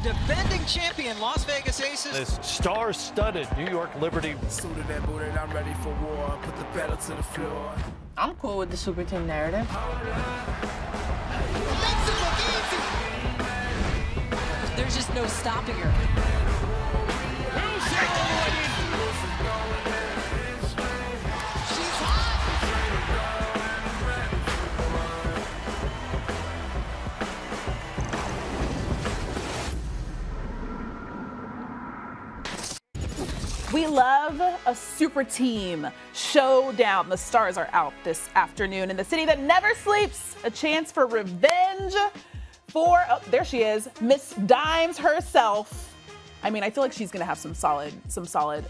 defending champion Las Vegas Aces. This star-studded New York Liberty. Suited and booted, I'm ready for war. Put the pedal to the floor. I'm cool with the super team narrative. There's just no stopping her. We love a super team showdown. The stars are out this afternoon in the city that never sleeps. A chance for revenge for, oh, there she is, Miss Dimes herself. I mean, I feel like she's gonna have some solid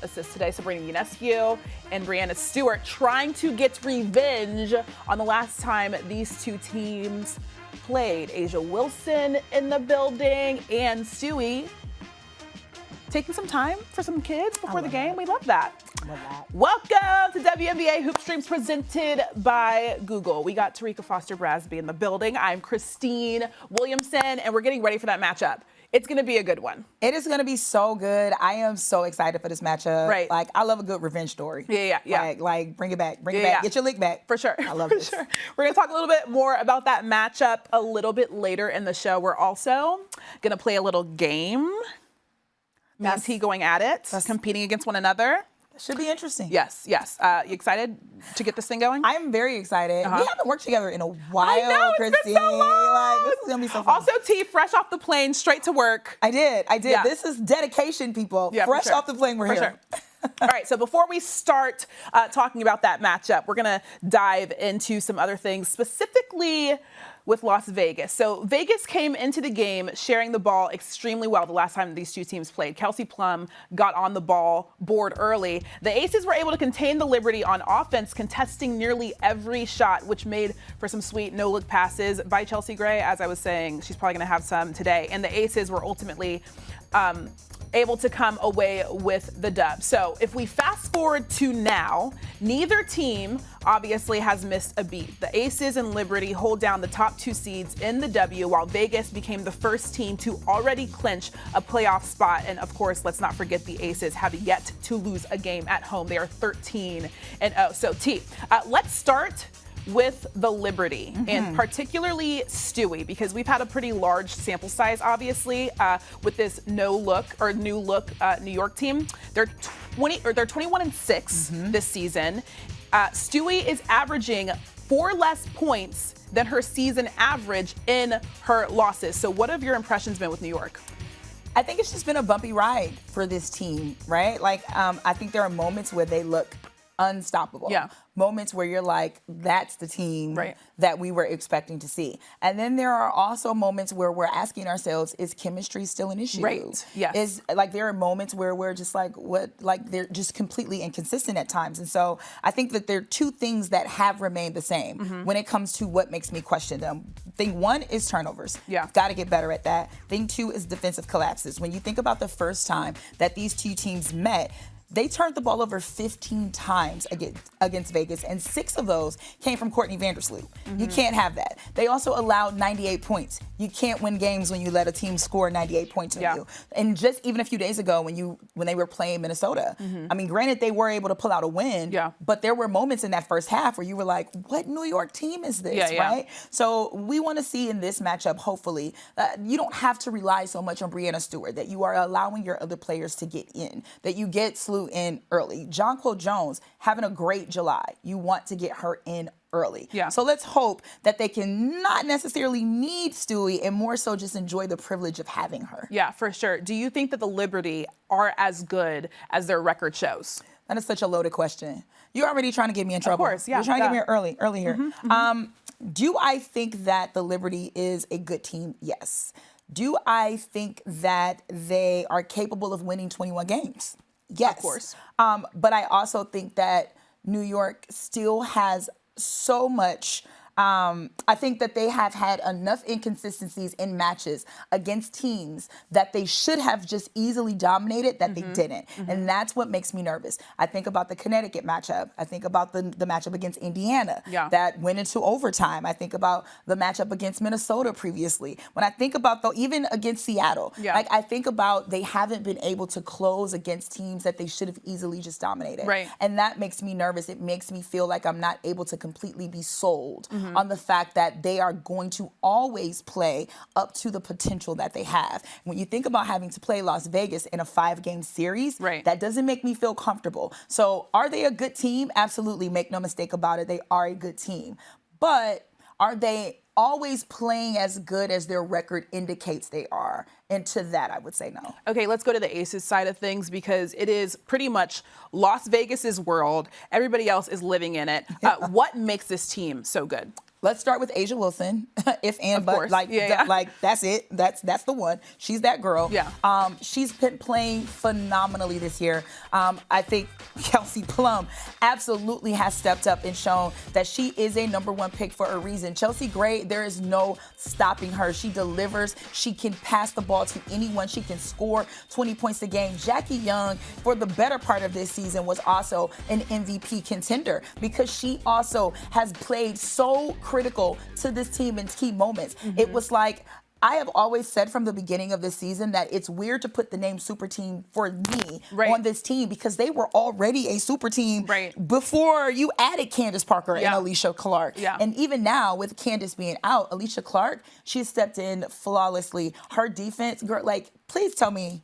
assists today. Sabrina Ionescu and Breanna Stewart trying to get revenge on the last time these two teams played. Asia Wilson in the building and Stewie taking some time for some kids before the game. We love that. Love that. Welcome to WNBA Hoop Streams presented by Google. We got Terrika Foster-Brasby in the building. I'm Christine Williamson, and we're getting ready for that matchup. It's going to be a good one. It is going to be so good. I am so excited for this matchup. Right. Like, I love a good revenge story. Yeah. Like bring it back. Bring it back. Get your lick back. For sure. I love For this. sure. We're going to talk a little bit more about that matchup a little bit later in the show. We're also going to play a little game. Means he going at it, competing against one another. Should be interesting. Yes. You excited to get this thing going? I'm very excited. We haven't worked together in a while, I know, it's Christine. been so long. Like, this is gonna be so fun. Also, T, fresh off the plane, straight to work. I did. Yeah. This is dedication, people. Yeah, fresh for sure. off the plane, we're For here. Sure. All right, so before we start talking about that matchup, we're gonna dive into some other things, specifically with Las Vegas. So Vegas came into the game sharing the ball extremely well the last time these two teams played. Kelsey Plum got on the ball board early. The Aces were able to contain the Liberty on offense, contesting nearly every shot, which made for some sweet no-look passes by Chelsea Gray. As I was saying, she's probably gonna have some today. And the Aces were ultimately able to come away with the dub. So if we fast forward to now, neither team obviously has missed a beat. The Aces and Liberty hold down the top two seeds in the W, while Vegas became the first team to already clinch a playoff spot. And of course, let's not forget the Aces have yet to lose a game at home. They are 13-0. So T, let's start with the Liberty, and particularly Stewie, because we've had a pretty large sample size, obviously, with this new look New York team. They're 21-6 this season. Stewie is averaging 4 less points than her season average in her losses. So what have your impressions been with New York? I think it's just been a bumpy ride for this team, right? Like, I think there are moments where they look unstoppable. Yeah. Moments where you're like, that's the team Right. that we were expecting to see. And then there are also moments where we're asking ourselves, is chemistry still an issue? Right. Yes. Is like, there are moments where we're just like, what, like they're just completely inconsistent at times. And so I think that there are two things that have remained the same when it comes to what makes me question them. Thing one is turnovers. Yeah. Got to get better at that. Thing two is defensive collapses. When you think about the first time that these two teams met, they turned the ball over 15 times against Vegas, and 6 of those came from Courtney Vandersloot. You can't have that. They also allowed 98 points. You can't win games when you let a team score 98 points on you. And just even a few days ago when they were playing Minnesota, I mean, granted, they were able to pull out a win, but there were moments in that first half where you were like, what New York team is this, right? So we want to see in this matchup, hopefully, you don't have to rely so much on Breanna Stewart, that you are allowing your other players to get in, that you get Slew in early. Jonquil Jones having a great July. You want to get her in early. So let's hope that they can not necessarily need Stewie and more so just enjoy the privilege of having her. Yeah, for sure. Do you think that the Liberty are as good as their record shows? That is such a loaded question. You're already trying to get me in trouble. Of course, yeah. You're trying to get me early here. Do I think that the Liberty is a good team? Yes. Do I think that they are capable of winning 21 games? Yes. Of course. But I also think that New York still has so much I think that they have had enough inconsistencies in matches against teams that they should have just easily dominated that they didn't. And that's what makes me nervous. I think about the Connecticut matchup. I think about the matchup against Indiana that went into overtime. I think about the matchup against Minnesota previously. When I think about, though, even against Seattle, like I think about they haven't been able to close against teams that they should have easily just dominated. Right. And that makes me nervous. It makes me feel like I'm not able to completely be sold on the fact that they are going to always play up to the potential that they have. When you think about having to play Las Vegas in a 5-game series, that doesn't make me feel comfortable. So are they a good team? Absolutely. Make no mistake about it. They are a good team. But are they always playing as good as their record indicates they are? And to that, I would say no. Okay, let's go to the Aces side of things because it is pretty much Las Vegas's world. Everybody else is living in it. What makes this team so good? Let's start with A'ja Wilson, like that's it. That's the one. She's that girl. Yeah. She's been playing phenomenally this year. I think Kelsey Plum absolutely has stepped up and shown that she is a #1 pick for a reason. Chelsea Gray, there is no stopping her. She delivers. She can pass the ball to anyone. She can score 20 points a game. Jackie Young, for the better part of this season, was also an MVP contender because she also has played so critical to this team in key moments. It was like, I have always said from the beginning of this season that it's weird to put the name super team for me on this team because they were already a super team before you added Candace Parker and Alicia Clark. And even now with Candace being out, Alicia Clark, she stepped in flawlessly. Her defense, girl, like, please tell me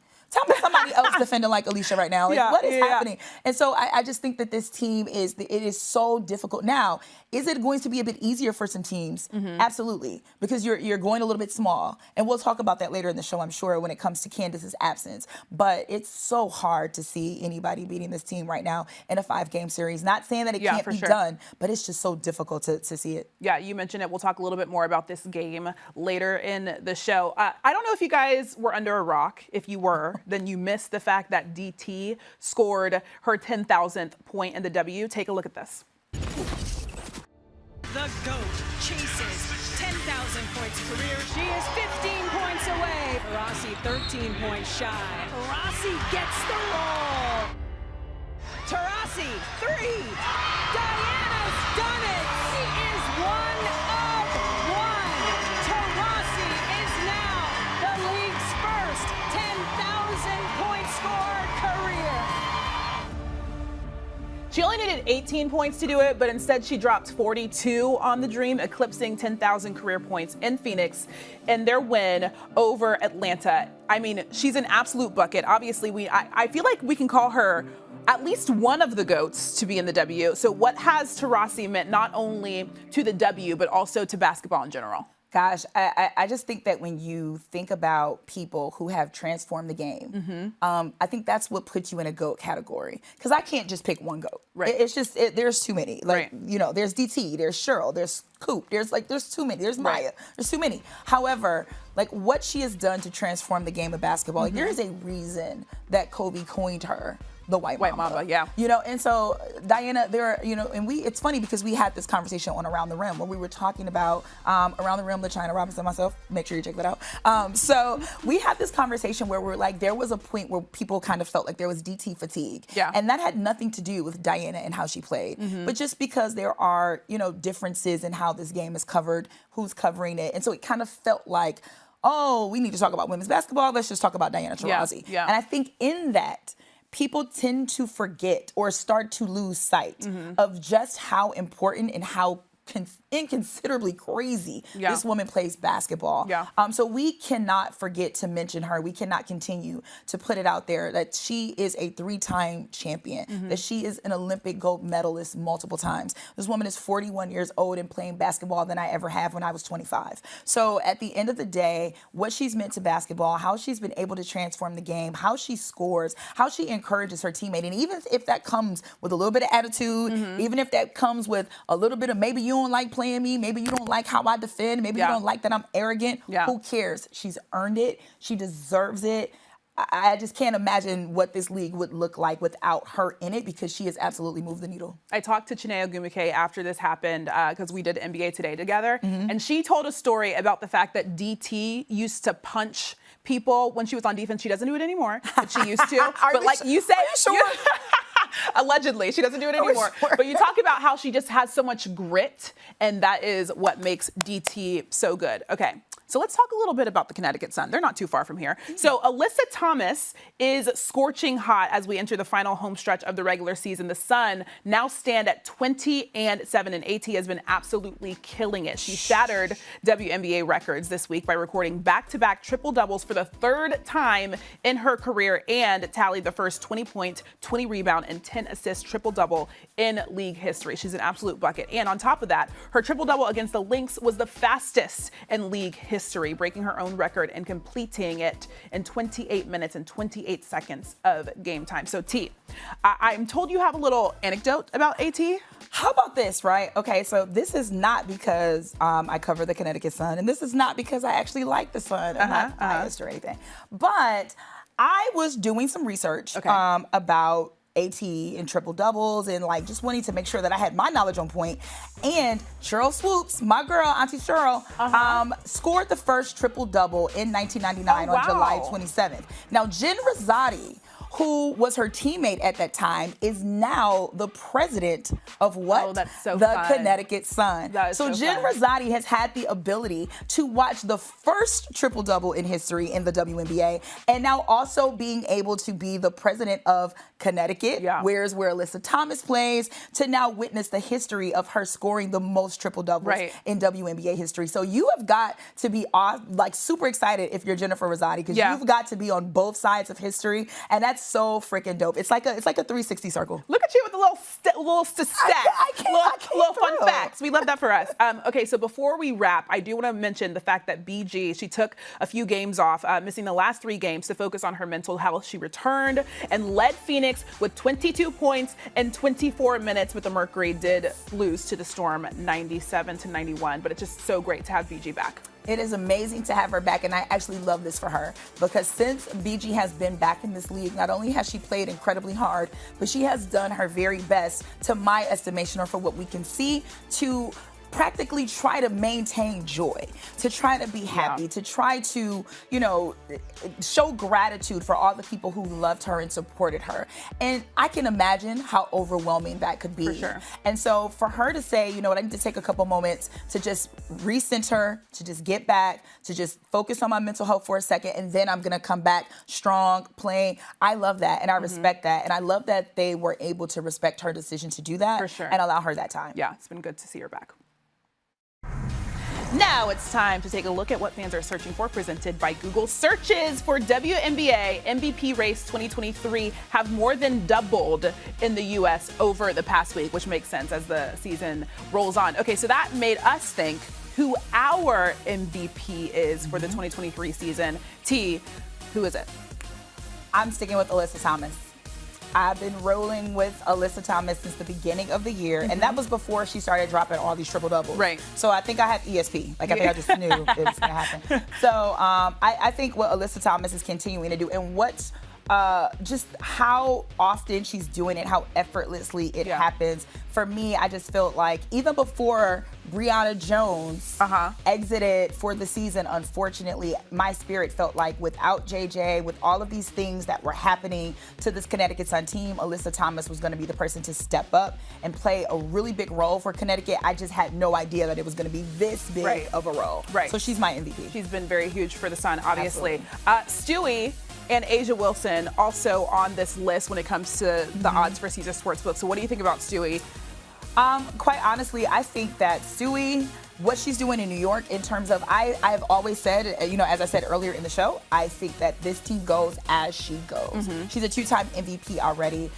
somebody else defending like Alicia right now. Like, what is happening? And so I just think that this team is so difficult. Now, is it going to be a bit easier for some teams? Absolutely, because you're going a little bit small. And we'll talk about that later in the show, I'm sure, when it comes to Candace's absence. But it's so hard to see anybody beating this team right now in a 5-game series. Not saying that it can't be done, but it's just so difficult to see it. Yeah, you mentioned it. We'll talk a little bit more about this game later in the show. I don't know if you guys were under a rock. If you were, then you missed the fact that DT scored her 10,000th point in the W. Take a look at this. The GOAT chases 10,000 points career. She is 15 points away. Taurasi 13 points shy. Taurasi gets the roll. Taurasi, 3. Diana's done it. She is 1 of 1. Taurasi is now the league's first 10,000 point score career. She only needed 18 points to do it, but instead she dropped 42 on the Dream, eclipsing 10,000 career points in Phoenix in their win over Atlanta. I mean, she's an absolute bucket. Obviously, I feel like we can call her at least one of the GOATs to be in the W. So what has Taurasi meant not only to the W, but also to basketball in general? Gosh, I just think that when you think about people who have transformed the game, I think that's what puts you in a GOAT category. Because I can't just pick one GOAT. It's just, there's too many. Like, you know, there's DT, there's Cheryl, there's Coop, there's too many. There's Maya, there's too many. However, like what she has done to transform the game of basketball, there is a reason that Kobe coined her the White Mamba. You know, and so Diana, it's funny because we had this conversation on Around the Rim where we were talking about Around the Rim, LaChina Robinson, myself. Make sure you check that out. So we had this conversation where we're like, there was a point where people kind of felt like there was DT fatigue. And that had nothing to do with Diana and how she played. But just because there are, differences in how this game is covered, who's covering it. And so it kind of felt like, oh, we need to talk about women's basketball. Let's just talk about Diana Taurasi. And I think in that, people tend to forget or start to lose sight of just how important and how inconsiderably crazy this woman plays basketball. So we cannot forget to mention her. We cannot continue to put it out there that she is a 3-time champion, that she is an Olympic gold medalist multiple times. This woman is 41 years old and playing basketball than I ever have when I was 25. So at the end of the day, what she's meant to basketball, how she's been able to transform the game, how she scores, how she encourages her teammate. And even if that comes with a little bit of attitude, even if that comes with a little bit of maybe you don't like playing me, maybe you don't like how I defend, maybe you don't like that I'm arrogant, who cares? She's earned it. She deserves it. I just can't imagine what this league would look like without her in it, because she has absolutely moved the needle. I talked to Chiney Ogwumike after this happened because we did NBA Today together, and she told a story about the fact that DT used to punch people when she was on defense. She doesn't do it anymore, but she used to. But like you said, allegedly, she doesn't do it anymore. Sure? But you talk about how she just has so much grit, and that is what makes DT so good. Okay. So let's talk a little bit about the Connecticut Sun. They're not too far from here. So Alyssa Thomas is scorching hot as we enter the final home stretch of the regular season. The Sun now stand at 20-7, and AT has been absolutely killing it. She shattered WNBA records this week by recording back-to-back triple-doubles for the third time in her career, and tallied the first 20-point, 20-rebound, and 10-assist triple-double in league history. She's an absolute bucket. And on top of that, her triple-double against the Lynx was the fastest in league history, breaking her own record and completing it in 28 minutes and 28 seconds of game time. So T, I'm told you have a little anecdote about AT. How about this, right? Okay, so this is not because I cover the Connecticut Sun, and this is not because I actually like the Sun. I'm not biased or anything. But I was doing some research about AT and triple doubles and like just wanting to make sure that I had my knowledge on point. And Cheryl Swoops, my girl, Auntie Cheryl, scored the first triple double in 1999 on July 27th. Now, Jen Rosati, who was her teammate at that time, is now the president of what? Oh, that's so the fun. Connecticut Sun. That is so Jen Rosati has had the ability to watch the first triple-double in history in the WNBA, and now also being able to be the president of Connecticut, where Alyssa Thomas plays, to now witness the history of her scoring the most triple-doubles in WNBA history. So you have got to be super excited if you're Jennifer Rosati, because you've got to be on both sides of history, and that's so freaking dope. It's like a 360 circle. Look at you with the little stats, little fun facts. We love that for us. Okay, so before we wrap, I do want to mention the fact that BG, she took a few games off, missing the last 3 games to focus on her mental health. She returned and led Phoenix with 22 points in 24 minutes, but the Mercury did lose to the Storm 97-91. But it's just so great to have BG back. It is amazing to have her back, and I actually love this for her, because since BG has been back in this league, not only has she played incredibly hard, but she has done her very best, to my estimation, or for what we can see, to practically try to maintain joy, to try to be happy, to try to, show gratitude for all the people who loved her and supported her. And I can imagine how overwhelming that could be. For sure. And so for her to say, you know what, I need to take a couple moments to just recenter, to just get back, to just focus on my mental health for a second, and then I'm going to come back strong, playing. I love that, and I respect that. And I love that they were able to respect her decision to do that and allow her that time. Yeah, it's been good to see her back. Now it's time to take a look at what fans are searching for, presented by Google. Searches for WNBA MVP race 2023 have more than doubled in the U.S. over the past week, which makes sense as the season rolls on. Okay, so that made us think who our MVP is for the 2023 season. T, who is it? I'm sticking with Alyssa Thomas. I've been rolling with Alyssa Thomas since the beginning of the year, and that was before she started dropping all these triple doubles. Right. So I think I have ESP. I think I just knew it was going to happen. So I think what Alyssa Thomas is continuing to do, and what's just how often she's doing it, how effortlessly it happens. For me, I just felt like even before Brianna Jones exited for the season, unfortunately, my spirit felt like without JJ, with all of these things that were happening to this Connecticut Sun team, Alyssa Thomas was going to be the person to step up and play a really big role for Connecticut. I just had no idea that it was going to be this big of a role. So she's my MVP. She's been very huge for the Sun, obviously. Stewie and A'ja Wilson also on this list when it comes to the odds for Caesar Sportsbook. So what do you think about Stewie? Quite honestly, I think that Stewie, what she's doing in New York in terms of, I've always said, as I said earlier in the show, I think that this team goes as she goes. She's a 2-time MVP already.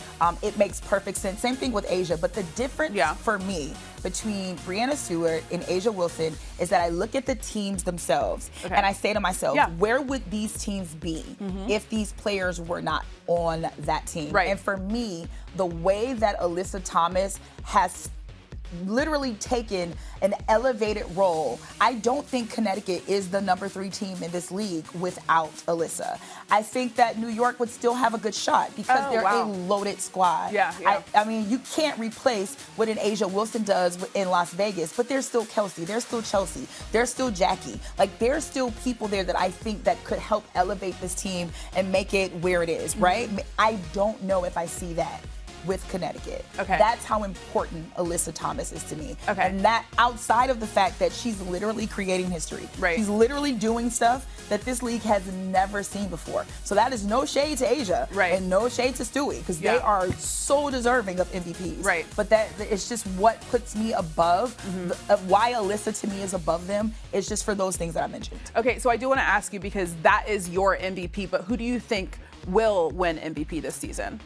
It makes perfect sense. Same thing with A'ja, but the difference for me between Breanna Stewart and A'ja Wilson is that I look at the teams themselves and I say to myself, where would these teams be if these players were not on that team? And for me, the way that Alyssa Thomas has literally taken an elevated role. I don't think Connecticut is the number 3 team in this league without Alyssa. I think that New York would still have a good shot because they're a loaded squad. Yeah. I mean, you can't replace what an A'ja Wilson does in Las Vegas, but there's still Kelsey, there's still Chelsea, there's still Jackie. Like, there's still people there that I think that could help elevate this team and make it where it is, right? I don't know if I see that with Connecticut. Okay. That's how important Alyssa Thomas is to me. Okay. And that outside of the fact that she's literally creating history. Right. She's literally doing stuff that this league has never seen before. So that is no shade to A'ja. Right. And no shade to Stewie, because they are so deserving of MVPs. Right. But that it's just what puts me above, why Alyssa to me is above them, is just for those things that I mentioned. Okay, so I do want to ask you, because that is your MVP, but who do you think will win MVP this season?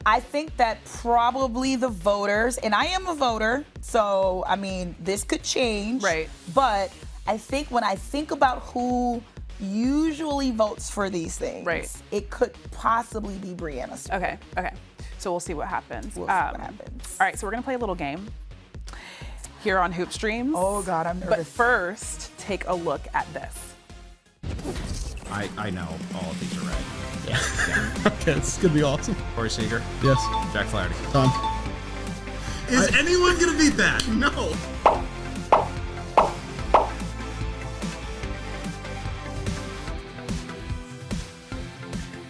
I think that probably the voters, and I am a voter, so I mean, this could change. Right. But I think when I think about who usually votes for these things, Right. it could possibly be Brianna Stewart. Okay. So we'll see what happens. We'll see what happens. All right, so we're going to play a little game here on Hoop Streams. Oh, God, I'm nervous. But first, take a look at this. I know all of these are right. Yeah. Okay, this is gonna be awesome. Corey Seager. Yes. Jack Flaherty. Tom. Is anyone gonna beat that? No.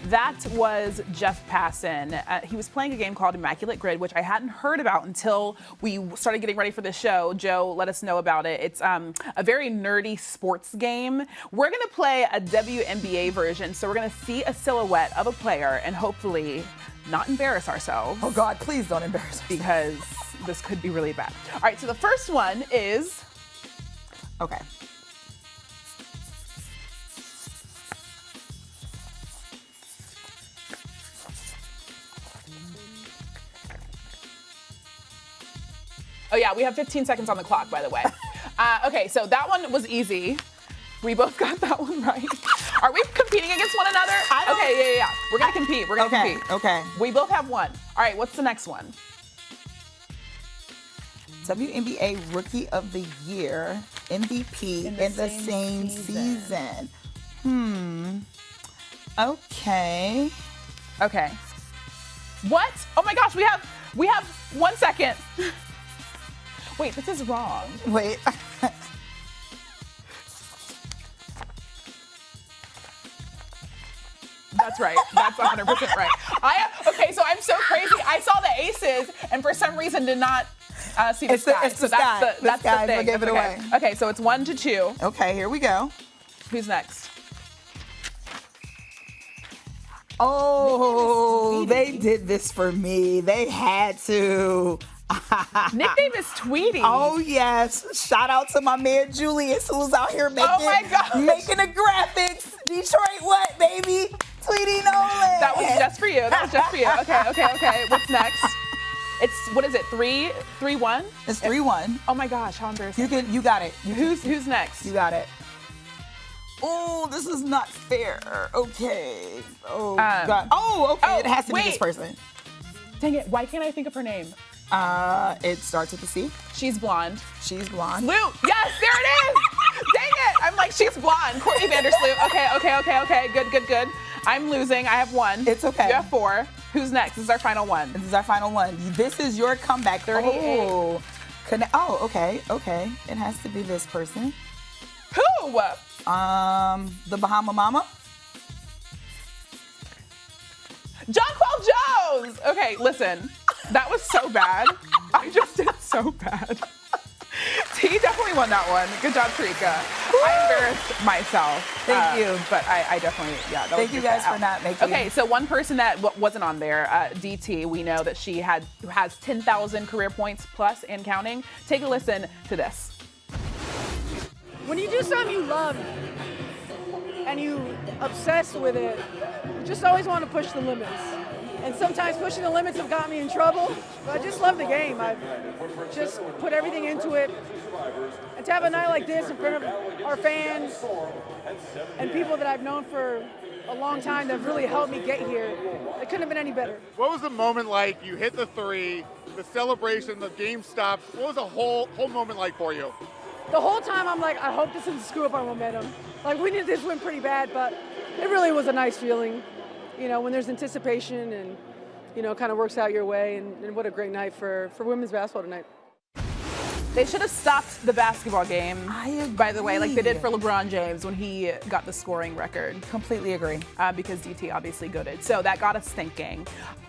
That was Jeff Passan. He was playing a game called Immaculate Grid, which I hadn't heard about until we started getting ready for the show. Joe let us know about it. It's a very nerdy sports game. We're going to play a WNBA version, so we're going to see a silhouette of a player and hopefully not embarrass ourselves. Oh, God, please don't embarrass us. Because this could be really bad. All right, so the first one is... Okay. Oh yeah, we have 15 seconds on the clock, by the way. Okay, so that one was easy. We both got that one right. Are we competing against one another? Okay, yeah. We're gonna compete. We're gonna compete. Okay. We both have one. All right, what's the next one? WNBA Rookie of the Year, MVP in the same season. Okay. Okay. What? Oh my gosh, we have 1 second. Wait, this is wrong. Wait. That's right. That's 100% right. Okay, so I'm so crazy. I saw the aces and for some reason did not see the sky. It's the so sky. That's the thing. We'll give it away. Okay, so it's 1-2. Okay, here we go. Who's next? Oh, they did this for me. They had to. Nickname is Tweety. Oh, yes. Shout out to my man Julius, who was out here making the graphics. Detroit what, baby? Tweety Nolan. That was just for you. Okay. What's next? It's, what is it, 3-1? It's 3-1. Oh my gosh, how embarrassing. You got it. Who's next? You got it. Oh, this is not fair. Okay. Oh, God. Oh, okay. It has to be this person. Dang it. Why can't I think of her name? It starts with a C. She's blonde. She's blonde. Lou. Yes, there it is. Dang it. I'm like, she's blonde. Courtney Vandersloot. Okay. Good. I'm losing. I have 1. It's okay. You have 4. Who's next? This is our final one. This is your comeback. 38. Oh, okay. It has to be this person. Who? The Bahama Mama. Jonquel Jones. Okay, listen. That was so bad. I just did so bad. He definitely won that one. Good job, Terrika. I embarrassed myself. Thank you. But I definitely, that Thank you guys for not making. Okay, so one person that wasn't on there, DT, we know that she has 10,000 career points plus and counting. Take a listen to this. When you do something you love and you obsess with it, you just always want to push the limits. And sometimes pushing the limits have got me in trouble, but I just love the game. I've just put everything into it. And to have a night like this in front of our fans and people that I've known for a long time that have really helped me get here. It couldn't have been any better. What was the moment like? You hit the three, the celebration, the game stops. What was the whole moment like for you? The whole time I'm like, I hope this doesn't screw up our momentum. Like, we needed this win pretty bad, but it really was a nice feeling, you know, when there's anticipation and, you know, it kind of works out your way. And what a great night for women's basketball tonight. They should have stopped the basketball game, I agree. by the way, like they did for LeBron James when he got the scoring record. Completely agree. Because DT obviously goated. So that got us thinking.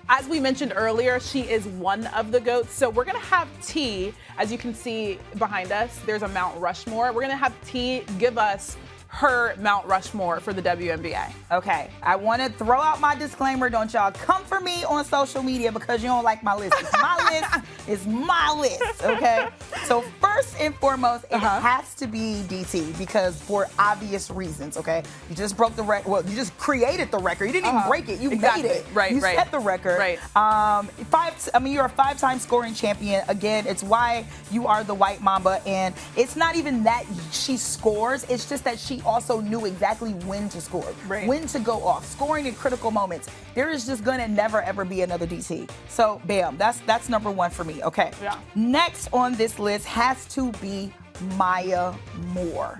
As we mentioned earlier, she is one of the GOATs. So we're going to have T, as you can see behind us, there's a Mount Rushmore. We're going to have T give us her Mount Rushmore for the WNBA. Okay, I want to throw out my disclaimer. Don't y'all come for me on social media because you don't like my list. It's my list. It's my list, okay? So first and foremost, it has to be DT because for obvious reasons, okay? You just broke the record. Well, you just created the record. You didn't even break it. You made it. Right, you set the record. Right. You're a 5-time scoring champion. Again, it's why you are the White Mamba. And it's not even that she scores. It's just that she also knew exactly when to score, when to go off, scoring in critical moments. There is just gonna never ever be another DT. So bam, that's number one for me. Okay. Yeah. Next on this list has to be Maya Moore.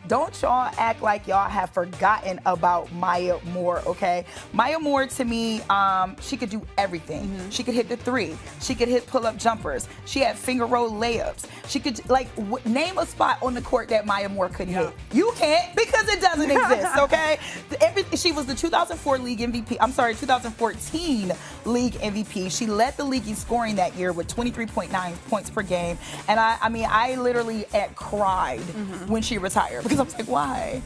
Don't y'all act like y'all have forgotten about Maya Moore, okay? Maya Moore, to me, she could do everything. She could hit the three. She could hit pull-up jumpers. She had finger roll layups. She could, name a spot on the court that Maya Moore could hit. You can't because it doesn't exist, okay? She was the 2004 league MVP. I'm sorry, 2014 league MVP. She led the league in scoring that year with 23.9 points per game. And I literally cried when she retired because I was like, why?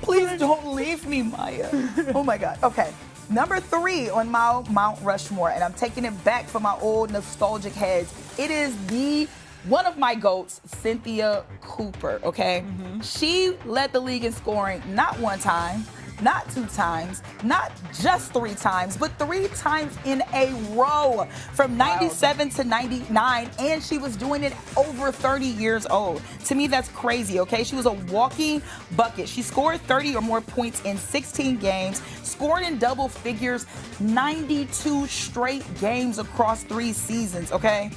Please don't leave me, Maya. Oh my God. Okay. Number 3 on my Mount Rushmore, and I'm taking it back for my old nostalgic heads. It is one of my GOATs, Cynthia Cooper, okay? She led the league in scoring not one time, not 2 times, not just 3 times, but 3 times in a row from 97 to 99, and she was doing it over 30 years old. To me, that's crazy, okay? She was a walking bucket. She scored 30 or more points in 16 games, scored in double figures 92 straight games across 3 seasons, okay?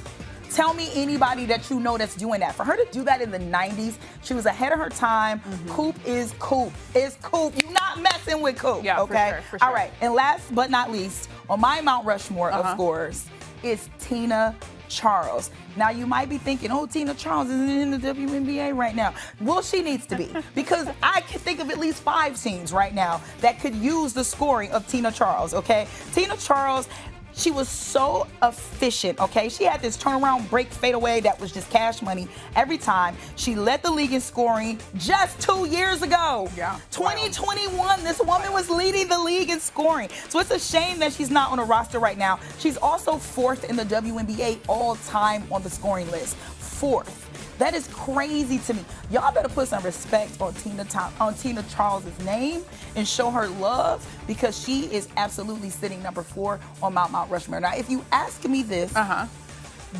Tell me anybody that you know that's doing that. For her to do that in the 90s, she was ahead of her time. Coop is Coop. It's Coop. You're not messing with Coop, okay? For sure. All right, and last but not least, on my Mount Rushmore of scorers is Tina Charles. Now, you might be thinking, oh, Tina Charles isn't in the WNBA right now. Well, she needs to be because I can think of at least 5 teams right now that could use the scoring of Tina Charles, okay? Tina Charles, she was so efficient, okay? She had this turnaround break fadeaway that was just cash money every time. She led the league in scoring just 2 years ago. 2021, this woman was leading the league in scoring. So it's a shame that she's not on a roster right now. She's also 4th in the WNBA all time on the scoring list. 4th. That is crazy to me. Y'all better put some respect on Tina Charles' name and show her love because she is absolutely sitting number 4 on Mount Rushmore. Now, if you ask me this,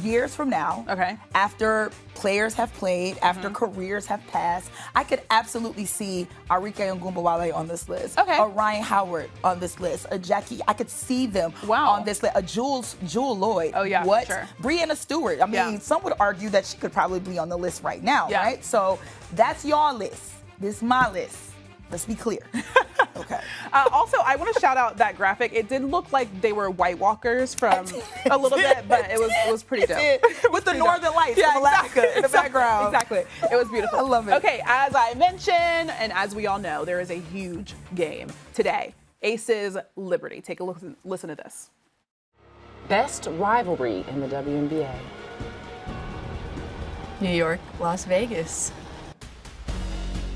years from now, after players have played, after careers have passed, I could absolutely see Arike Ogunbowale on this list, a Ryan Howard on this list, a Jackie. I could see them on this list, a Jewel Lloyd. Oh yeah, what? For sure. Brianna Stewart. I mean, some would argue that she could probably be on the list right now, right? So that's your list. This is my list. Let's be clear. Okay. Also, I want to shout out that graphic. It did look like they were White Walkers from a little bit, but it was pretty dope. With the Northern Lights from Alaska in the background. Exactly. It was beautiful. I love it. Okay, as I mentioned, and as we all know, there is a huge game today. Aces Liberty. Take a listen to this. Best rivalry in the WNBA. New York, Las Vegas.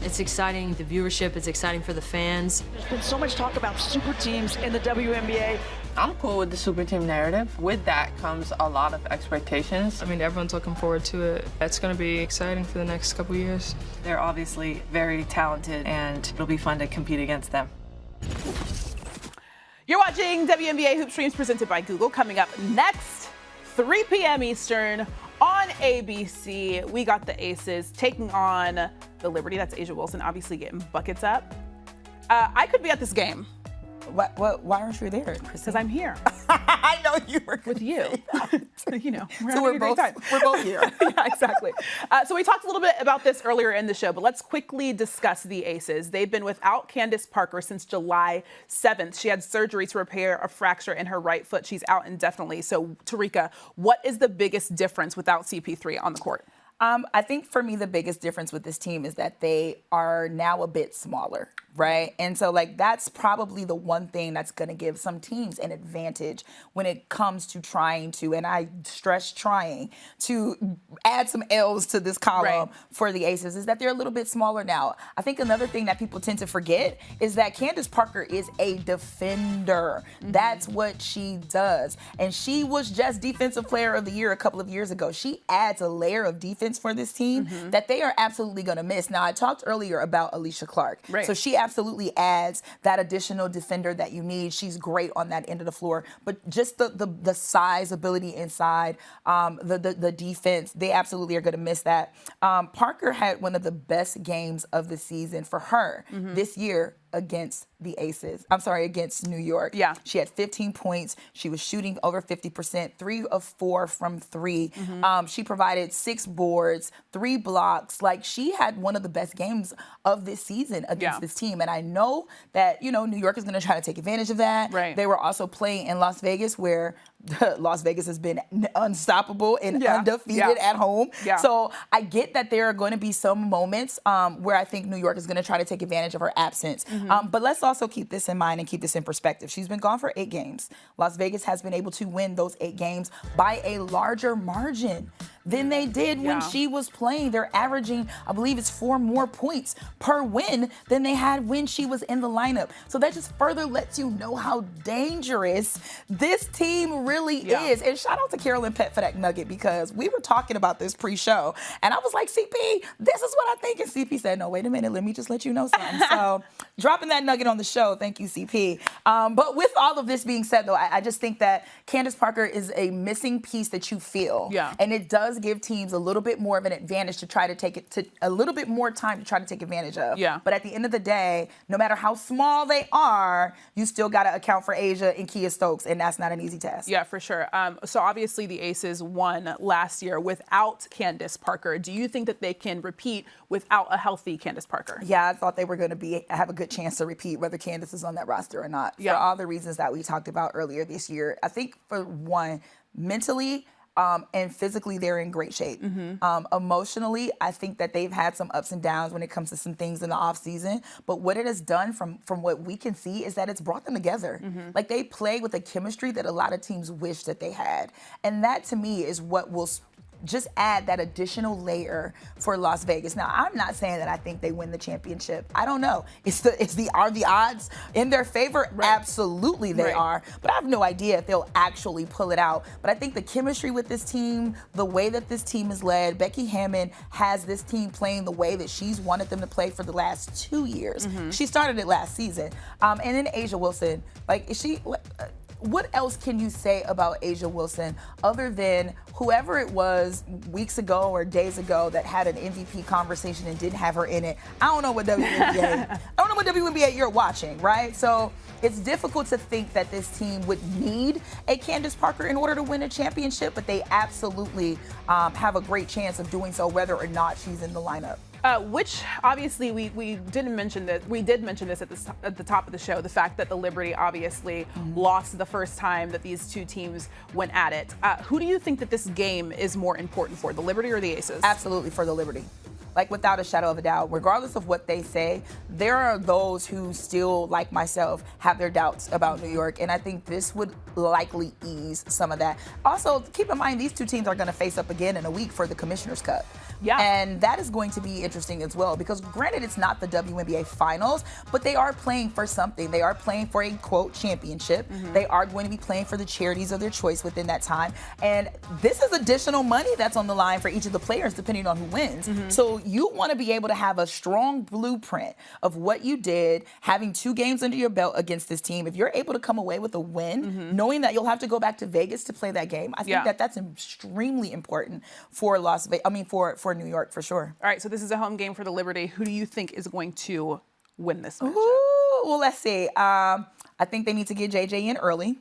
It's exciting, the viewership, it's exciting for the fans. There's been so much talk about super teams in the WNBA. I'm cool with the super team narrative. With that comes a lot of expectations. I mean, everyone's looking forward to it. It's going to be exciting for the next couple years. They're obviously very talented, and it'll be fun to compete against them. You're watching WNBA Hoop Streams presented by Google. Coming up next, 3 p.m. Eastern on ABC. We got the Aces taking on the Liberty. That's Asia Wilson, obviously getting buckets up. I could be at this game. Why aren't you there, Kristen? Because I'm here. I know you were with you. You know, we're both here. Yeah, exactly. So we talked a little bit about this earlier in the show, but let's quickly discuss the Aces. They've been without Candace Parker since July 7th. She had surgery to repair a fracture in her right foot. She's out indefinitely. So, Terrika, what is the biggest difference without CP3 on the court? I think for me, the biggest difference with this team is that they are now a bit smaller, right? And so, like, that's probably the one thing that's going to give some teams an advantage when it comes to trying to, and I stress trying, to add some L's to this column for the Aces, is that they're a little bit smaller now. I think another thing that people tend to forget is that Candace Parker is a defender. That's what she does. And she was just Defensive Player of the Year a couple of years ago. She adds a layer of defense for this team that they are absolutely going to miss. Now, I talked earlier about Alicia Clark. So she absolutely adds that additional defender that you need. She's great on that end of the floor. But just the size, ability inside, the defense, they absolutely are going to miss that. Parker had one of the best games of the season for her this year against the Aces. I'm sorry, against New York. Yeah. She had 15 points. She was shooting over 50%, 3 of 4 from 3. She provided 6 boards, 3 blocks. Like, she had one of the best games of this season against this team. And I know that, you know, New York is going to try to take advantage of that. They were also playing in Las Vegas, where Las Vegas has been unstoppable and undefeated at home. So I get that there are going to be some moments where I think New York is going to try to take advantage of her absence. But let's also keep this in mind and keep this in perspective. She's been gone for 8 games. Las Vegas has been able to win those 8 games by a larger margin than they did when she was playing. They're averaging, I believe it's 4 more points per win than they had when she was in the lineup. So that just further lets you know how dangerous this team really is. And shout out to Carolyn Pett for that nugget, because we were talking about this pre-show and I was like, CP, this is what I think. And CP said, no, wait a minute, let me just let you know something. So dropping that nugget on the show. Thank you, CP. But with all of this being said, though, I just think that Candace Parker is a missing piece that you feel. And it does give teams a little bit more of an advantage to try to take it to a little bit more time to try to take advantage of. But at the end of the day, no matter how small they are, you still got to account for Asia and Kia Stokes, and that's not an easy task. Yeah, for sure. So obviously the Aces won last year without Candace Parker. Do you think that they can repeat without a healthy Candace Parker? Yeah, I thought they were going to have a good chance to repeat whether Candace is on that roster or not. For all the reasons that we talked about earlier this year. I think for one, mentally, and physically, they're in great shape. Emotionally, I think that they've had some ups and downs when it comes to some things in the offseason. But what it has done from what we can see is that it's brought them together. Like, they play with a chemistry that a lot of teams wish that they had. And that, to me, is what will just add that additional layer for Las Vegas. Now, I'm not saying that I think they win the championship. I don't know. Are the odds in their favor? Absolutely they are. But I have no idea if they'll actually pull it out. But I think the chemistry with this team, the way that this team is led, Becky Hammon has this team playing the way that she's wanted them to play for the last 2 years. She started it last season. And then A'ja Wilson, like, is she... What else can you say about A'ja Wilson other than whoever it was weeks ago or days ago that had an MVP conversation and didn't have her in it? I don't know what WNBA you're watching, right? So it's difficult to think that this team would need a Candace Parker in order to win a championship, but they absolutely have a great chance of doing so whether or not she's in the lineup. Which obviously we didn't mention that. We did mention this at the top of the show, the fact that the Liberty obviously lost the first time that these two teams went at it. Who do you think that this game is more important for, the Liberty or the Aces? Absolutely for the Liberty. Like, without a shadow of a doubt, regardless of what they say, there are those who still, like myself, have their doubts about New York, and I think this would likely ease some of that. Also, keep in mind, these two teams are going to face up again in a week for the Commissioner's Cup. And that is going to be interesting as well, because granted, it's not the WNBA finals, but they are playing for something. They are playing for a, quote, championship. They are going to be playing for the charities of their choice within that time. And this is additional money that's on the line for each of the players, depending on who wins. So you want to be able to have a strong blueprint of what you did, having 2 games under your belt against this team. If you're able to come away with a win, knowing that you'll have to go back to Vegas to play that game, I think that that's extremely important for for New York, for sure. All right, so this is a home game for the Liberty. Who do you think is going to win this matchup? Ooh, well, let's see. I think they need to get JJ in early.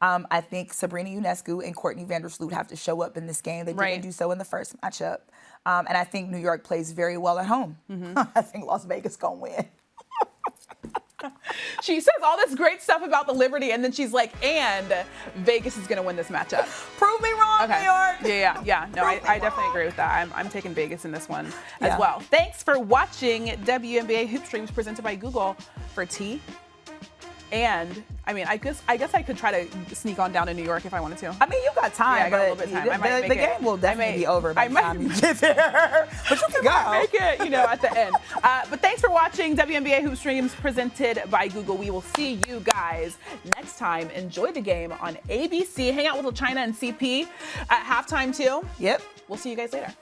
I think Sabrina Ionescu and Courtney Vandersloot have to show up in this game. They didn't do so in the first matchup. And I think New York plays very well at home. I think Las Vegas going to win. She says all this great stuff about the Liberty, and then she's like, and Vegas is going to win this matchup. Prove me wrong, New York. Yeah. No, I definitely agree with that. I'm taking Vegas in this one as well. Thanks for watching WNBA Hoop Streams presented by Google for tea. And I mean, I guess I could try to sneak on down to New York if I wanted to. I mean, you got time. Yeah, I got a little bit of time. I might make the game will definitely be over by the time you get there. But you can go. Make it, at the end. But thanks for watching WNBA Hoop Streams presented by Google. We will see you guys next time. Enjoy the game on ABC. Hang out with LaChina and CP at halftime too. Yep. We'll see you guys later.